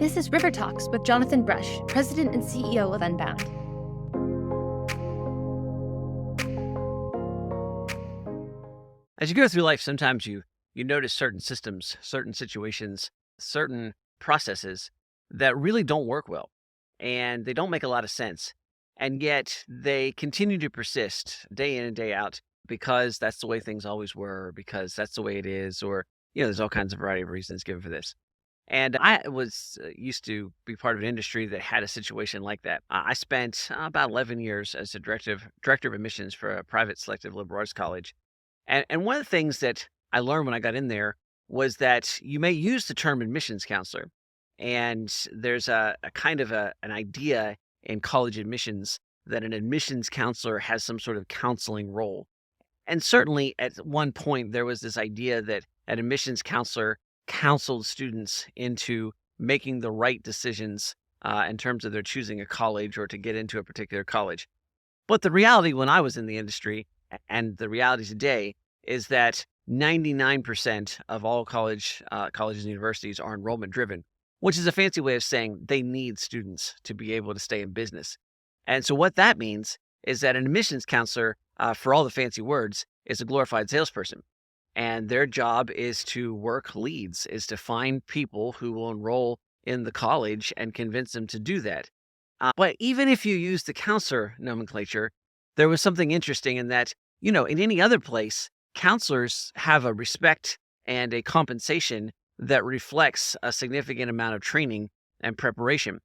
This is RiverTalks with Jonathan Brush, President and CEO of Unbound. As you go through life, sometimes you notice certain systems, certain situations, certain processes that really don't work well, and they don't make a lot of sense. And yet they continue to persist day in and day out because that's the way things always were, because that's the way it is, or there's all kinds of variety of reasons given for this. And I was used to be part of an industry that had a situation like that. I spent about 11 years as a director of admissions for a private selective liberal arts college. And one of the things that I learned when I got in there was that you may use the term admissions counselor. And there's a kind of an idea in college admissions that an admissions counselor has some sort of counseling role. And certainly at one point, there was this idea that an admissions counselor counseled students into making the right decisions in terms of their choosing a college or to get into a particular college. But the reality when I was in the industry and the reality today is that 99% of all colleges and universities are enrollment driven, which is a fancy way of saying they need students to be able to stay in business. And so what that means is that an admissions counselor, for all the fancy words, is a glorified salesperson. And their job is to work leads, is to find people who will enroll in the college and convince them to do that. But even if you use the counselor nomenclature, there was something interesting in that, in any other place, counselors have a respect and a compensation that reflects a significant amount of training and preparation.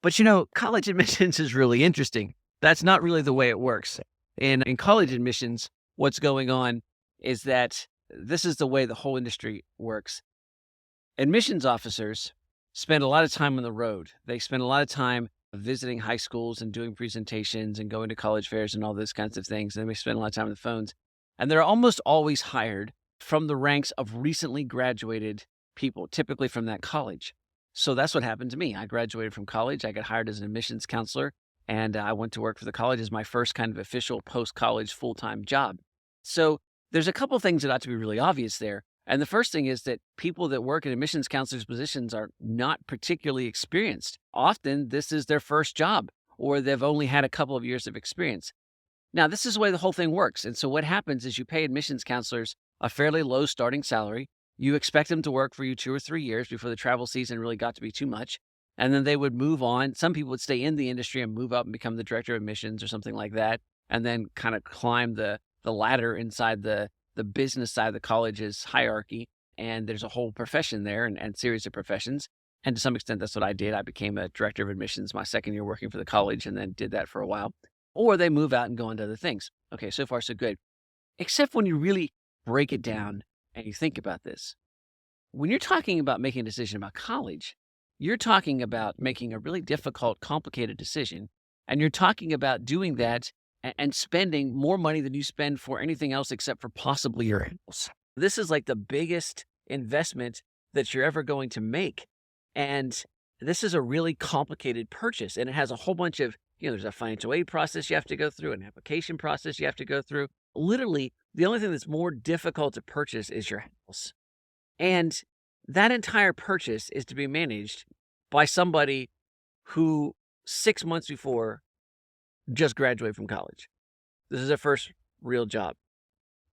But, college admissions is really interesting. That's not really the way it works. In college admissions, what's going on is that this is the way the whole industry works. Admissions officers spend a lot of time on the road. They spend a lot of time visiting high schools and doing presentations and going to college fairs and all those kinds of things. And they spend a lot of time on the phones. And they're almost always hired from the ranks of recently graduated people, typically from that college. So that's what happened to me. I graduated from college. I got hired as an admissions counselor, and I went to work for the college as my first kind of official post-college full-time job. So there's a couple things that ought to be really obvious there. And the first thing is that people that work in admissions counselors' positions are not particularly experienced. Often, this is their first job, or they've only had a couple of years of experience. Now, this is the way the whole thing works. And so what happens is you pay admissions counselors a fairly low starting salary. You expect them to work for you 2 or 3 years before the travel season really got to be too much. And then they would move on. Some people would stay in the industry and move up and become the director of admissions or something like that, and then kind of climb the ladder inside the business side of the college's hierarchy. And there's a whole profession there and series of professions. And to some extent, that's what I did. I became a director of admissions my second year working for the college and then did that for a while. Or they move out and go into other things. Okay, so far so good. Except when you really break it down and you think about this. When you're talking about making a decision about college, you're talking about making a really difficult, complicated decision. And you're talking about doing that and spending more money than you spend for anything else except for possibly your house. This is like the biggest investment that you're ever going to make. And this is a really complicated purchase. And it has a whole bunch of, there's a financial aid process you have to go through, an application process you have to go through. Literally, the only thing that's more difficult to purchase is your house. And that entire purchase is to be managed by somebody who 6 months before just graduated from college. This is their first real job.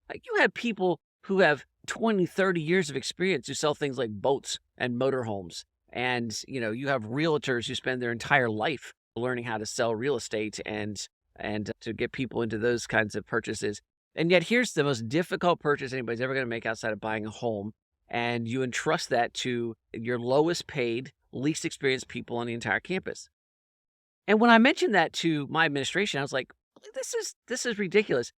Like, you have people who have 20, 30 years of experience who sell things like boats and motorhomes. And, you have realtors who spend their entire life learning how to sell real estate and to get people into those kinds of purchases. And yet here's the most difficult purchase anybody's ever going to make outside of buying a home. And you entrust that to your lowest paid, least experienced people on the entire campus. And when I mentioned that to my administration, I was like, this is ridiculous.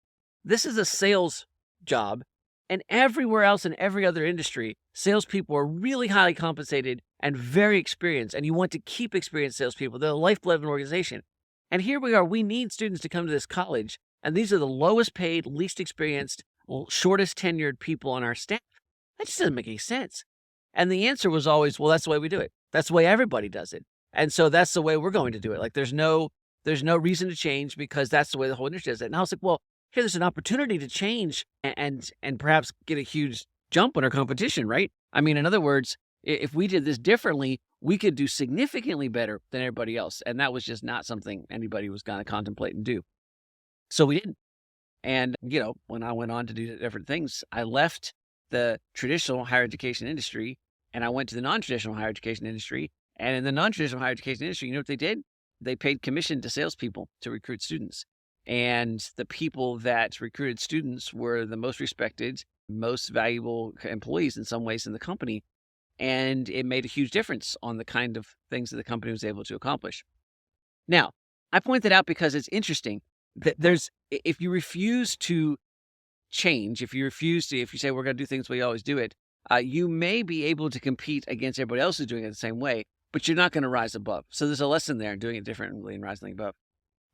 This is a sales job. And everywhere else in every other industry, salespeople are really highly compensated and very experienced. And you want to keep experienced salespeople. They're the lifeblood of an organization. And here we are. We need students to come to this college. And these are the lowest paid, least experienced, shortest tenured people on our staff. That just doesn't make any sense. And the answer was always, well, that's the way we do it. That's the way everybody does it. And so that's the way we're going to do it. Like, there's no reason to change because that's the way the whole industry does it. And I was like, well, there's an opportunity to change and perhaps get a huge jump on our competition, right? I mean, in other words, If we did this differently, we could do significantly better than everybody else. And that was just not something anybody was going to contemplate and do. So we didn't. And, when I went on to do different things, I left the traditional higher education industry and I went to the non-traditional higher education industry. And in the non-traditional higher education industry, you know what they did? They paid commission to salespeople to recruit students. And the people that recruited students were the most respected, most valuable employees in some ways in the company. And it made a huge difference on the kind of things that the company was able to accomplish. Now, I point that out because it's interesting that if you refuse to change, if you say we're going to do things the way we always do it, you may be able to compete against everybody else who's doing it the same way, but you're not going to rise above. So there's a lesson there in doing it differently and rising above.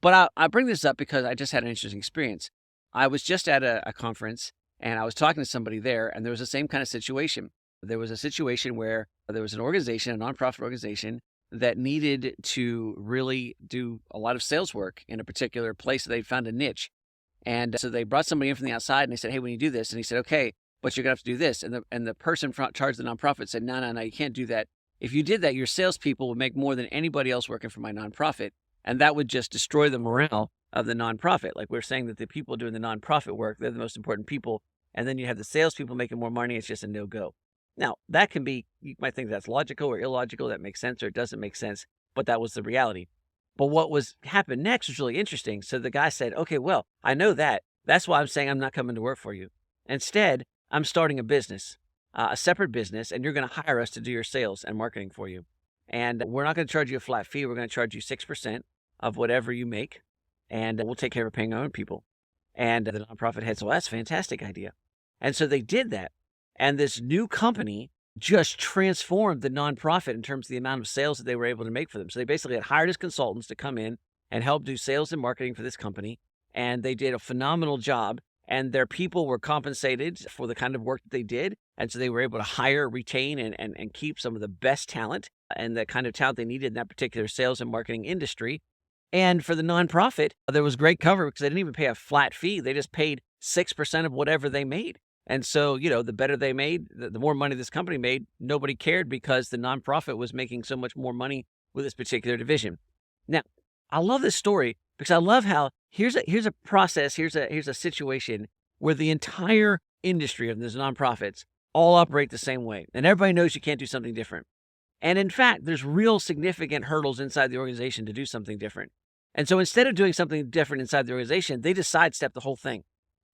But I bring this up because I just had an interesting experience. I was just at a conference and I was talking to somebody there, and there was the same kind of situation. There was a situation where there was an organization, a nonprofit organization, that needed to really do a lot of sales work in a particular place. They found a niche. And so they brought somebody in from the outside and they said, hey, when you do this, and he said, okay, but you're going to have to do this. And the person charged the nonprofit said, no, you can't do that. If you did that, your salespeople would make more than anybody else working for my nonprofit. And that would just destroy the morale of the nonprofit. Like we're saying that the people doing the nonprofit work, they're the most important people. And then you have the salespeople making more money. It's just a no-go. Now, that can be, you might think that's logical or illogical, that makes sense or it doesn't make sense, but that was the reality. But what happened next was really interesting. So the guy said, okay, well, I know that. That's why I'm saying I'm not coming to work for you. Instead, I'm starting a business, a separate business, and you're going to hire us to do your sales and marketing for you. And we're not going to charge you a flat fee. We're going to charge you 6% of whatever you make, and we'll take care of paying our own people. And the nonprofit head said, well, that's a fantastic idea. And so they did that. And this new company just transformed the nonprofit in terms of the amount of sales that they were able to make for them. So they basically had hired as consultants to come in and help do sales and marketing for this company. And they did a phenomenal job. And their people were compensated for the kind of work that they did. And so they were able to hire, retain, and keep some of the best talent and the kind of talent they needed in that particular sales and marketing industry. And for the nonprofit, there was great cover because they didn't even pay a flat fee. They just paid 6% of whatever they made. And so, the better they made, the more money this company made, nobody cared because the nonprofit was making so much more money with this particular division. Now, I love this story because I love how here's a process, here's a situation where the entire industry of these nonprofits all operate the same way. And everybody knows you can't do something different. And in fact, there's real significant hurdles inside the organization to do something different. And so instead of doing something different inside the organization, they just sidestep the whole thing.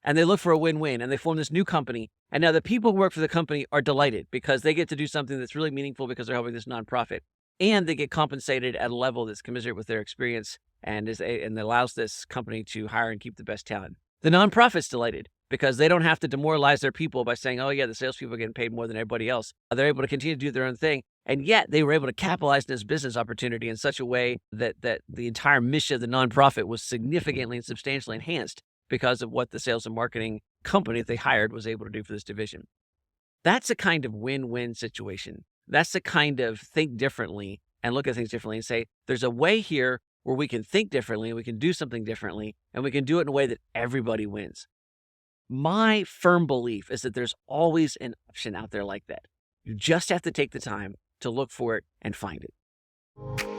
And they look for a win-win, and they form this new company. And now the people who work for the company are delighted because they get to do something that's really meaningful because they're helping this nonprofit. And they get compensated at a level that's commensurate with their experience and allows this company to hire and keep the best talent. The nonprofit's delighted because they don't have to demoralize their people by saying, oh, yeah, the salespeople are getting paid more than everybody else. They're able to continue to do their own thing. And yet they were able to capitalize this business opportunity in such a way that the entire mission of the nonprofit was significantly and substantially enhanced because of what the sales and marketing company that they hired was able to do for this division. That's a kind of win-win situation. That's the kind of think differently and look at things differently and say, there's a way here where we can think differently, we can do something differently, and we can do it in a way that everybody wins. My firm belief is that there's always an option out there like that. You just have to take the time to look for it and find it.